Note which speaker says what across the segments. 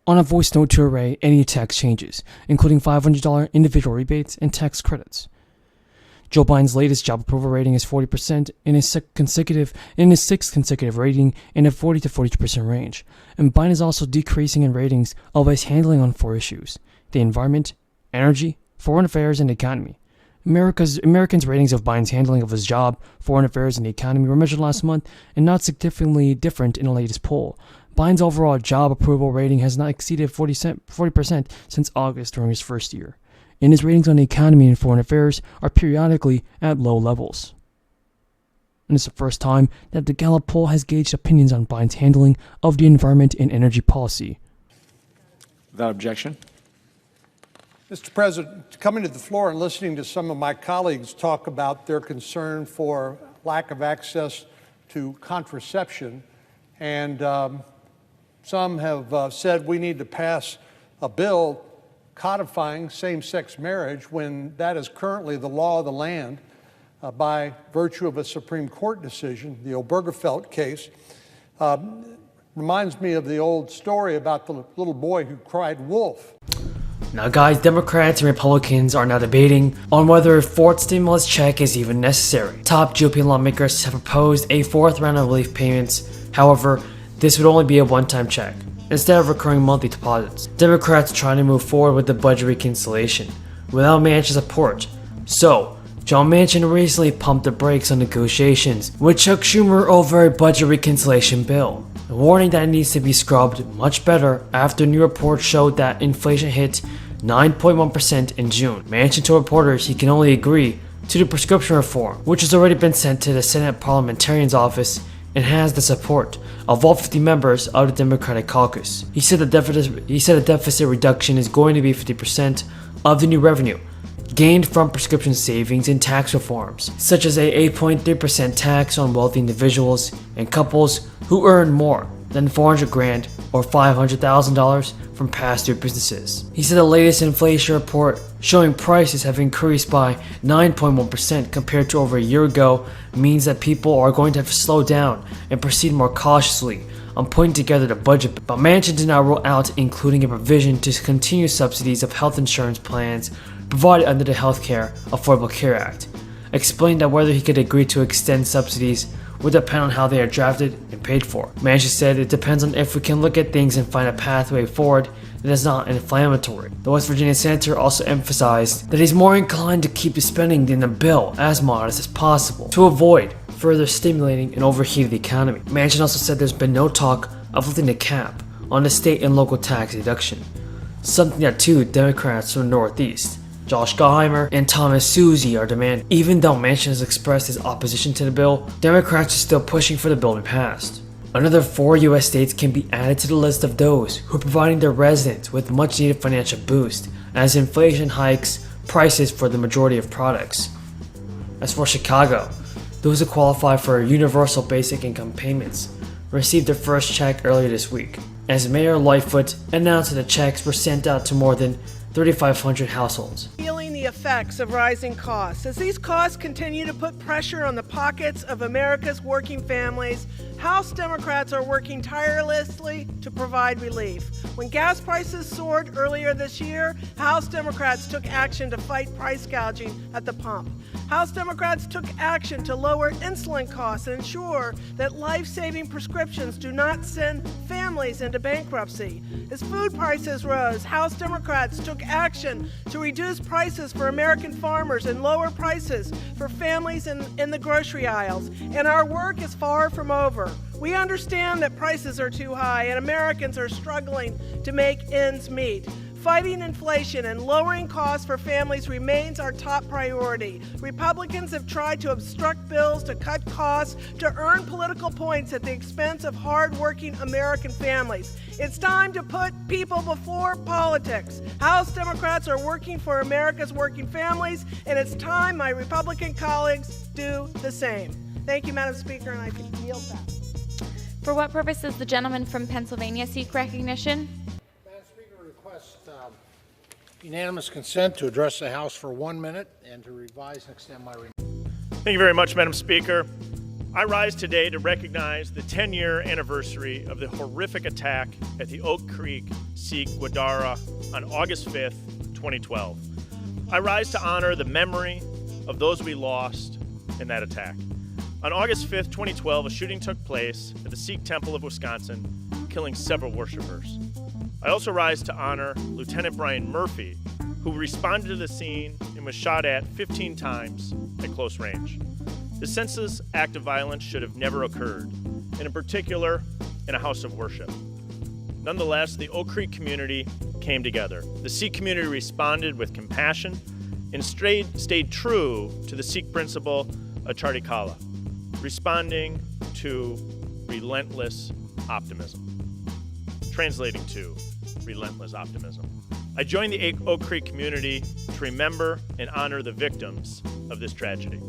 Speaker 1: on a voice note to array any tax changes, including $500 individual rebates and tax credits. Joe Biden's latest job approval rating is 40% in his sixth consecutive rating in a 40 to 42% range. And Biden is also decreasing in ratings of his handling on 4 issues: the environment, energy, foreign affairs, and the economy. Americans' ratings of Biden's handling of his job, foreign affairs, and the economy were measured last month and not significantly different in the latest poll. Biden's overall job approval rating has not exceeded 40% since August during his first year, and his ratings on the economy and foreign affairs are periodically at low levels. And it's the first time that the Gallup poll has gauged opinions on Biden's handling of the environment and energy policy.
Speaker 2: Without objection.
Speaker 3: Mr. President, coming to the floor and listening to some of my colleagues talk about their concern for lack of access to contraception, and some have said we need to pass a bill codifying same-sex marriage when that is currently the law of the land by virtue of a Supreme Court decision, the Obergefell case. Reminds me of the old story about the little boy who cried wolf.
Speaker 1: Now guys, Democrats and Republicans are now debating on whether a fourth stimulus check is even necessary. Top GOP lawmakers have proposed a fourth round of relief payments. However, this would only be a one-time check, instead of recurring monthly deposits. Democrats are trying to move forward with the budget reconciliation without Manchin's support. So, John Manchin recently pumped the brakes on negotiations with Chuck Schumer over a budget reconciliation bill, warning that it needs to be scrubbed much better after new reports showed that inflation hit 9.1% in June. Manchin told reporters he can only agree to the prescription reform, which has already been sent to the Senate Parliamentarian's office and has the support of all 50 members of the Democratic caucus. He said the deficit reduction is going to be 50% of the new revenue gained from prescription savings and tax reforms, such as a 8.3% tax on wealthy individuals and couples who earn more than $400,000 or $500,000 from past due businesses. He said the latest inflation report showing prices have increased by 9.1% compared to over a year ago means that people are going to have to slow down and proceed more cautiously on putting together the budget. But Manchin did not rule out including a provision to continue subsidies of health insurance plans provided under the Healthcare Affordable Care Act, explained that whether he could agree to extend subsidies would depend on how they are drafted and paid for. Manchin said it depends on if we can look at things and find a pathway forward that is not inflammatory. The West Virginia senator also emphasized that he's more inclined to keep the spending in the bill as modest as possible to avoid further stimulating an overheated economy. Manchin also said there's been no talk of lifting the cap on the state and local tax deduction, something that two Democrats from the Northeast, Josh Gottheimer and Thomas Suzy, are demanding. Even though Manchin has expressed his opposition to the bill, Democrats are still pushing for the bill to be passed. Another 4 U.S. states can be added to the list of those who are providing their residents with much needed financial boost as inflation hikes prices for the majority of products. As for Chicago, those who qualify for universal basic income payments received their first check earlier this week, as Mayor Lightfoot announced that the checks were sent out to more than 3,500 households.
Speaker 4: Feeling the effects of rising costs. As these costs continue to put pressure on the pockets of America's working families, House Democrats are working tirelessly to provide relief. When gas prices soared earlier this year, House Democrats took action to fight price gouging at the pump. House Democrats took action to lower insulin costs and ensure that life-saving prescriptions do not send families into bankruptcy. As food prices rose, House Democrats took action to reduce prices for American farmers and lower prices for families in the grocery aisles. And our work is far from over. We understand that prices are too high and Americans are struggling to make ends meet. Fighting inflation and lowering costs for families remains our top priority. Republicans have tried to obstruct bills to cut costs to earn political points at the expense of hard-working American families. It's time to put people before politics. House Democrats are working for America's working families, and it's time my Republican colleagues do the same. Thank you, Madam Speaker, and I can yield back.
Speaker 5: For what purpose does the gentleman from Pennsylvania seek recognition?
Speaker 6: Madam Speaker, request unanimous consent to address the House for 1 minute and to revise and extend my remarks.
Speaker 7: Thank you very much, Madam Speaker. I rise today to recognize the 10-year anniversary of the horrific attack at the Oak Creek Sikh Gurdwara on August 5th, 2012. I rise to honor the memory of those we lost in that attack. On August 5th, 2012, a shooting took place at the Sikh Temple of Wisconsin, killing several worshipers. I also rise to honor Lieutenant Brian Murphy, who responded to the scene and was shot at 15 times at close range. The senseless act of violence should have never occurred, and in particular, in a house of worship. Nonetheless, the Oak Creek community came together. The Sikh community responded with compassion and stayed true to the Sikh principle of Chardi Kala, responding to relentless optimism. Translating to relentless optimism. I joined the Oak Creek community to remember and honor the victims of this tragedy.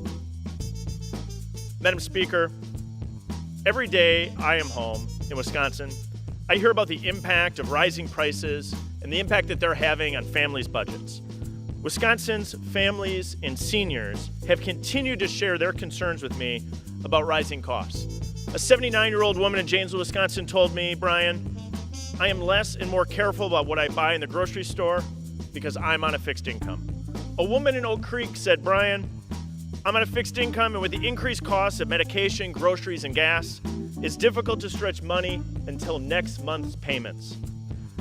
Speaker 7: Madam Speaker, every day I am home in Wisconsin, I hear about the impact of rising prices and the impact that they're having on families' budgets. Wisconsin's families and seniors have continued to share their concerns with me about rising costs. A 79-year-old woman in Janesville, Wisconsin told me, Brian, I am less and more careful about what I buy in the grocery store because I'm on a fixed income. A woman in Oak Creek said, Brian, I'm on a fixed income, and with the increased costs of medication, groceries, and gas, it's difficult to stretch money until next month's payments.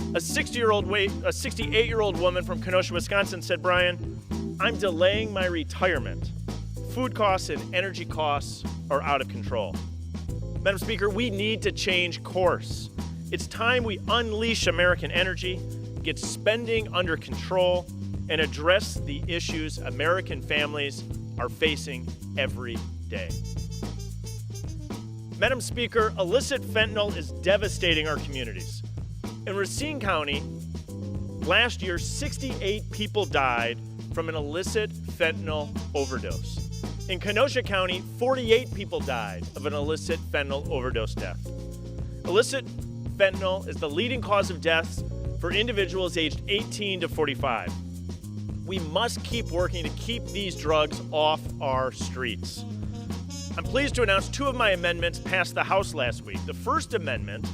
Speaker 7: A 68-year-old woman from Kenosha, Wisconsin said, Brian, I'm delaying my retirement. Food costs and energy costs are out of control. Madam Speaker, we need to change course. It's time we unleash American energy, get spending under control, and address the issues American families are facing every day. Madam Speaker, illicit fentanyl is devastating our communities. In Racine County, last year, 68 people died from an illicit fentanyl overdose. In Kenosha County, 48 people died of an illicit fentanyl overdose death. Illicit fentanyl is the leading cause of deaths for individuals aged 18 to 45. We must keep working to keep these drugs off our streets. I'm pleased to announce two of my amendments passed the House last week. The first amendment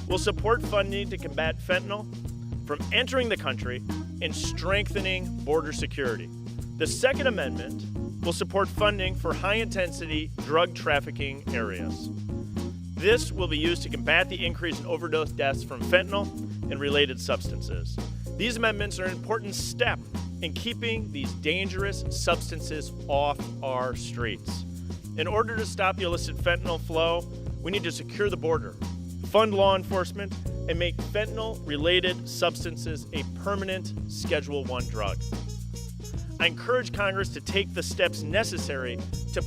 Speaker 7: will support funding to combat fentanyl from entering the country and strengthening border security. The second amendment will support funding for high-intensity drug trafficking areas. This will be used to combat the increase in overdose deaths from fentanyl and related substances. These amendments are an important step in keeping these dangerous substances off our streets. In order to stop the illicit fentanyl flow, we need to secure the border, fund law enforcement, and make fentanyl-related substances a permanent Schedule I drug. I encourage Congress to take the steps necessary to